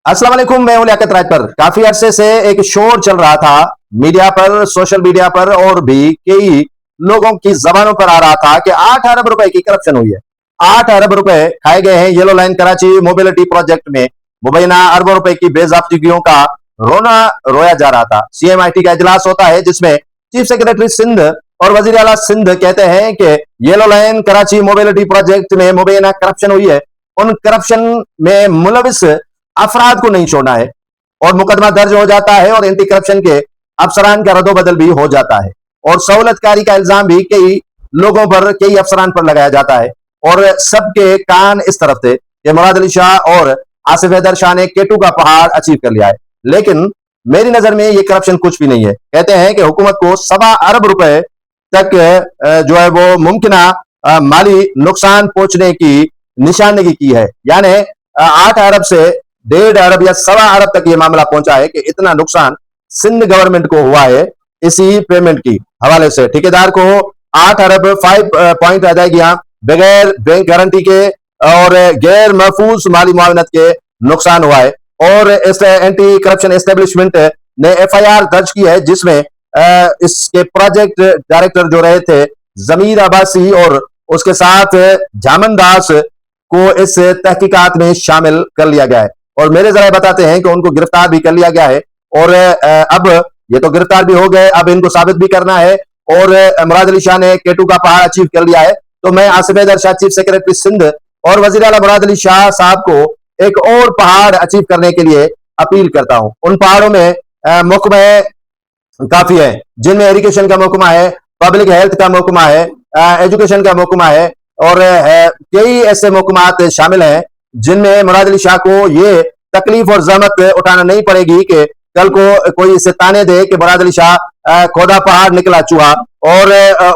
अस्सलाम वालेकुम, मैं हूं लियाकत राज पर। काफी अरसे से एक शोर चल रहा था मीडिया पर, सोशल मीडिया पर और भी कई लोगों की जबानों पर आ रहा था कि 8 अरब रुपए की करप्शन हुई है। 8 अरब रुपए खाए गए हैं yellow line Karachi mobility project में। मुबैना अरबों रुपए की बेजाब्तिगियों का रोना रोया जा रहा था। सीएमआईटी का इजलास होता है जिसमें चीफ सेक्रेटरी सिंध और वजीर आला सिंध कहते हैं कि yellow line Karachi mobility project में मुबैना करप्शन हुई है। उन करप्शन में मुलविस अफराद को नहीं छोड़ना है और मुकदमा दर्ज हो जाता है और एंटी करप्शन के अफसरान का रद्दोबदल भी हो जाता है और सहूलतकारी का इल्जाम भी कई लोगों पर, कई अफसरान पर लगाया जाता है। और सबके कान इस तरफ थे कि मुराद अली शाह और आसिफ हैदर शाह ने केटू का पहाड़ अचीव कर लिया है, लेकिन मेरी नजर में ये करप्शन कुछ भी नहीं है। कहते हैं कि हुकूमत को 1.25 अरब रुपए तक जो है वो मुमकिना माली नुकसान पहुंचने की निशानदेही की है, यानी 8 अरब से 1.5 अरब या 1.25 अरब तक ये मामला पहुंचा है कि इतना नुकसान सिंध गवर्नमेंट को हुआ है इसी पेमेंट की हवाले से। ठेकेदार को 8 अरब 5 पॉइंट अदायगियां बगैर बैंक गारंटी के और गैर महफूज माली मुआवनत के नुकसान हुआ है। और इस एंटी करप्शन एस्टेब्लिशमेंट ने एफआईआर दर्ज की है जिसमें इसके प्रोजेक्ट डायरेक्टर जो रहे थे जमीर अब्बासी और उसके साथ जामन दास को इस तहकीकात में शामिल कर लिया गया है। और मेरे जरा बताते हैं कि उनको गिरफ्तार भी कर लिया गया है और अब ये तो गिरफ्तार भी हो गए, अब इनको साबित भी करना है। और मुराद अली शाह ने केटू का पहाड़ अचीव कर लिया है, तो मैं आसिफ हैदर शाह चीफ सेक्रेटरी सिंध और वजीर आला मुराद अली शाह साहब को एक और पहाड़ अचीव करने के लिए अपील करता हूं। उन पहाड़ों में महकमे काफी है जिनमें एजुकेशन का महकमा है, पब्लिक हेल्थ का महकमा है, एजुकेशन का महकमा है और कई ऐसे महकमात शामिल हैं जिनमें मुराद अली शाह को ये तकलीफ और जहमत उठाना नहीं पड़ेगी कि कल को कोई इसे ताने दे कि मुराद अली शाह खोदा पहाड़ निकला चूहा और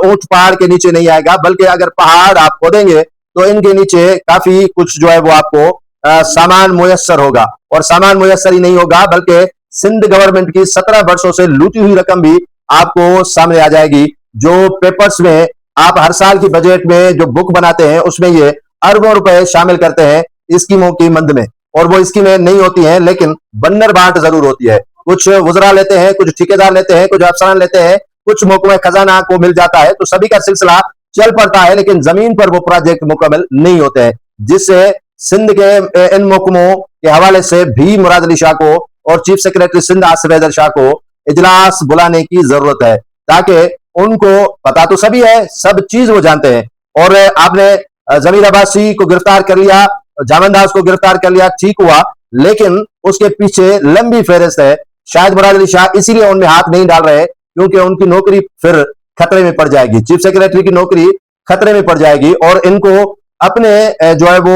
ऊंट पहाड़ के नीचे नहीं आएगा, बल्कि अगर पहाड़ आप खोदेंगे तो इनके नीचे काफी कुछ जो है वो आपको सामान मुयस्सर होगा। और सामान मुयस्सर ही नहीं होगा बल्कि सिंध गवर्नमेंट की 17 वर्षों से लूटी हुई रकम भी आपको सामने आ जाएगी। जो पेपर्स में आप हर साल की बजट में जो बुक बनाते हैं उसमें ये अरबों रुपए शामिल करते हैं स्कीमों की मंद में, और वो स्कीमें नहीं होती हैं लेकिन बन्नर बांट जरूर होती है। कुछ वज़रा लेते हैं, कुछ ठेकेदार लेते हैं, कुछ अफसरान लेते हैं, कुछ महकमा खजाना को मिल जाता है, तो सभी का सिलसिला चल पड़ता है लेकिन जमीन पर वो प्रोजेक्ट मुकम्मल नहीं होते हैं, जिससे सिंध के इन महकमों के हवाले से भी मुराद अली शाह को और चीफ सेक्रेटरी सिंध आसिफ हैदर शाह को इजलास बुलाने की जरूरत है, ताकि उनको पता तो सभी है, सब चीज वो जानते हैं। और आपने जमीर अब्बासी को गिरफ्तार कर लिया, जामन दास को गिरफ्तार कर लिया, ठीक हुआ, लेकिन उसके पीछे लंबी फेहरिस्त है। शायद मुराद अली शाह इसीलिए उनमें हाथ नहीं डाल रहे क्योंकि उनकी नौकरी फिर खतरे में पड़ जाएगी, चीफ सेक्रेटरी की नौकरी खतरे में पड़ जाएगी और इनको अपने जो है वो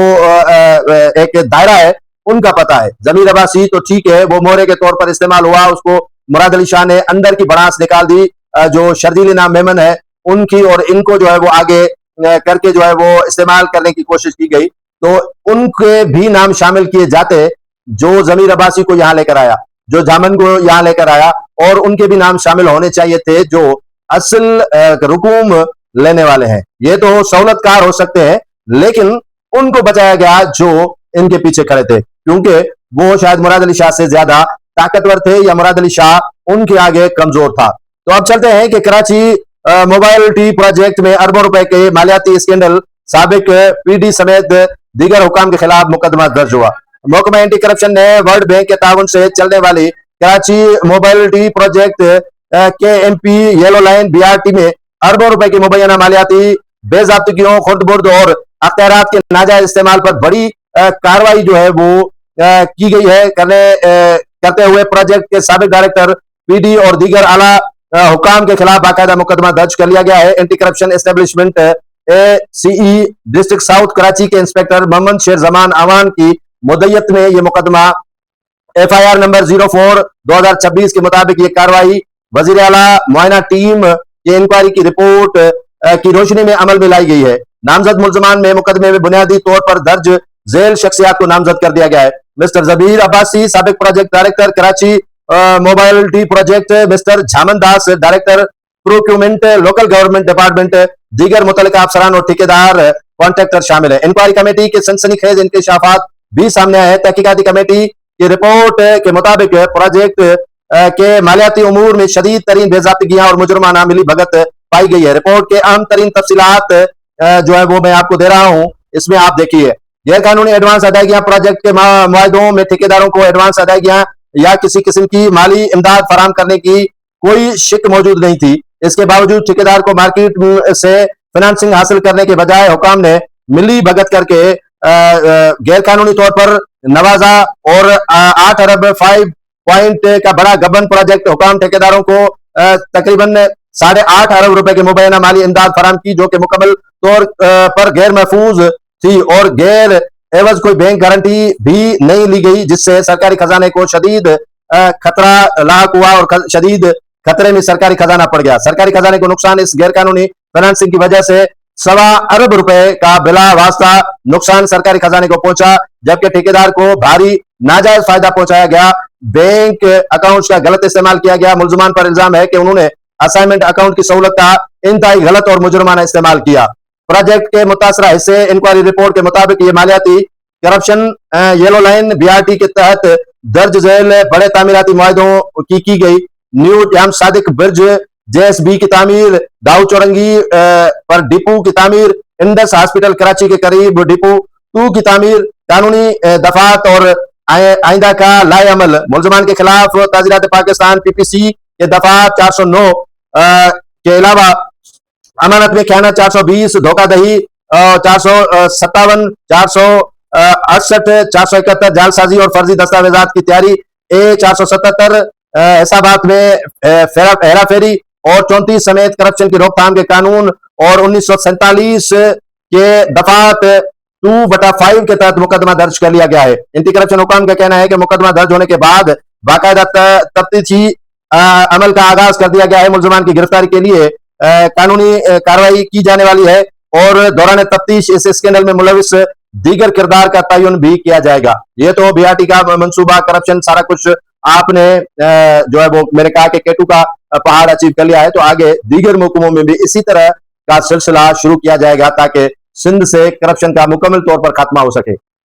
एक दायरा है उनका पता है। जमीर अब्बासी तो ठीक है, वो मोहरे के तौर पर इस्तेमाल हुआ, उसको मुराद अली शाह ने अंदर की भड़ास निकाल दी, जो शर्जील नाम मेमन है उनकी, और इनको जो है वो आगे करके जो है वो इस्तेमाल करने की कोशिश की गई, तो उनके भी नाम शामिल किए जाते जो जमीर अब्बासी को यहां लेकर आया, जो जामन को यहां लेकर आया, और उनके भी नाम शामिल होने चाहिए थे जो असल रुकूम लेने वाले हैं। ये तो सहूलतकार हो सकते हैं लेकिन उनको बचाया गया जो इनके पीछे खड़े थे, क्योंकि वो शायद मुराद अली शाह से ज्यादा ताकतवर थे या मुराद अली शाह उनके आगे कमजोर था। तो अब चलते हैं कि कराची मोबाइलिटी प्रोजेक्ट में अरबों रुपए के मालियाती स्कैंडल, साबिक पीडी समेत दीगर हुकाम के खिलाफ मुकदमा दर्ज हुआ। महकमा एंटी करप्शन ने वर्ल्ड बैंक के ताउन से चलने वाली कराची मोबाइलिटी प्रोजेक्ट के एमपी येलो लाइन बीआरटी में अरबों रुपए की मुबैना मालियाती बेजाब्तिगियों, खुर्द-बुर्द और अख्तियारात के नाजायज इस्तेमाल पर बड़ी कार्रवाई जो है वो की गई है। करते हुए प्रोजेक्ट के साबिक डायरेक्टर पीडी और दीगर आला हुकाम के खिलाफ बाकायदा मुकदमा दर्ज कर लिया गया है। Anti corruption establishment CE district south Karachi के इंस्पेक्टर मोहम्मद शेर जमान अवान की मुद्दत में यह मुकदमा एफआईआर नंबर 04/2026 के मुताबिक ये कार्रवाई वजीर आला मुआयना टीम की इंक्वायरी की रिपोर्ट की रोशनी में अमल में लाई गई है। नामजद मुल्जमान में मुकदमे में बुनियादी तौर पर दर्ज जेल शख्सियात को नामजद कर दिया गया है। मिस्टर जबीर अब्बासी, साबिक project director Karachi mobility project, mister Jaman Das, director procurement local government department, दीगर मुतल्लिका अफसरान और ठेकेदार कॉन्ट्रैक्टर शामिल है। इंक्वायरी कमेटी के सनसनीखेज इंकशाफात भी सामने आए हैं। तहकीकाती कमेटी कि रिपोर्ट के मुताबिक प्रोजेक्ट के मालियाती उमूर में शदीद तरीन बेज़ाब्तियां और मुजरमाना मिली भगत पाई गई है। रिपोर्ट के अहम तरीन तफसीलात जो है वो मैं आपको दे रहा हूं, इसमें आप देखिए। गैर कानूनी एडवांस अदायगियां, प्रोजेक्ट के मुआहदों में ठेकेदारों को एडवांस अदायगियां या किसी किस्म की माली इमदाद फराहम करने की कोई शिक मौजूद नहीं थी। इसके बावजूद ठेकेदार को मार्केट से फाइनेंसिंग हासिल करने के बजाय हुकाम ने मिली भगत करके गैर कानूनी तौर पर नवाजा और 8 अरब 5 पॉइंट का बड़ा गबन प्रोजेक्ट हुकाम ठेकेदारों को तकरीबन 8.5 अरब रुपए के मुबैना माली इमदाद फराम की, जो कि मुकम्मल तौर पर गैर महफूज थी और गैर एवज कोई बैंक गारंटी भी नहीं ली गई, जिससे सरकारी खजाने को शदीद खतरा लाक हुआ और शदीद खतरे में सरकारी खजाना पड़ गया। सरकारी खजाने को नुकसान इस गैर कानूनी फाइनेंसिंग की वजह से 1.25 अरब रुपए का बिला वास्ता नुकसान सरकारी खजाने को पहुंचा, जबकि ठेकेदार को भारी नाजायज फायदा पहुंचाया गया। बैंक अकाउंट्स का गलत इस्तेमाल किया गया। मुलजमान पर इल्जाम है कि उन्होंने असाइनमेंट अकाउंट की सहूलत का इंतहाई गलत और मुजरमाना इस्तेमाल किया। प्रोजेक्ट के मुतासरा हिस्से इंक्वायरी रिपोर्ट के मुताबिक ये मालियाती करप्शन येलो लाइन BRT के तहत दर्ज झेल बड़े तामीराती मुआहदों की गई। न्यू जाम सादिक ब्रिज, JSB की तामीर, दाऊ चौरंगी पर डिपो की तामीर, इंडस हॉस्पिटल कराची के करीब डिपो 2 की तामीर, कानूनी दफात और आइंदा का लाए अमल, मुलजमान के खिलाफ ताजीरात पाकिस्तान PPC के दफा 409 के अलावा अमानत में खयानत 420, धोखाधही 457, 468, 471, जालसाजी और फर्जी दस्तावेजात की तैयारी, A477, हिसाबात में हेराफेरी और 34 समेत करप्शन की रोकथाम के कानून और 1947 के दफात 2/5 के तहत मुकदमा दर्ज कर लिया गया है। एंटी करप्शन हुकाम का कहना है कि मुकदमा दर्ज होने के बाद बाकायदा तफ्तीशी अमल का आगाज कर दिया गया है। मुलजमान की गिरफ्तारी के लिए कानूनी कार्रवाई की जाने वाली है और दौरान तफ्तीश इस स्कैंडल में मुलविस दीगर किरदार का तयन भी किया जाएगा। ये तो BRT का मंसूबा, करप्शन, सारा कुछ आपने जो है वो मैंने कहा कि केटू का पहाड़ अचीव कर लिया है, तो आगे दीगर महकमों में भी इसी तरह का सिलसिला शुरू किया जाएगा ताकि सिंध से करप्शन का मुकम्मल तौर पर खात्मा हो सके।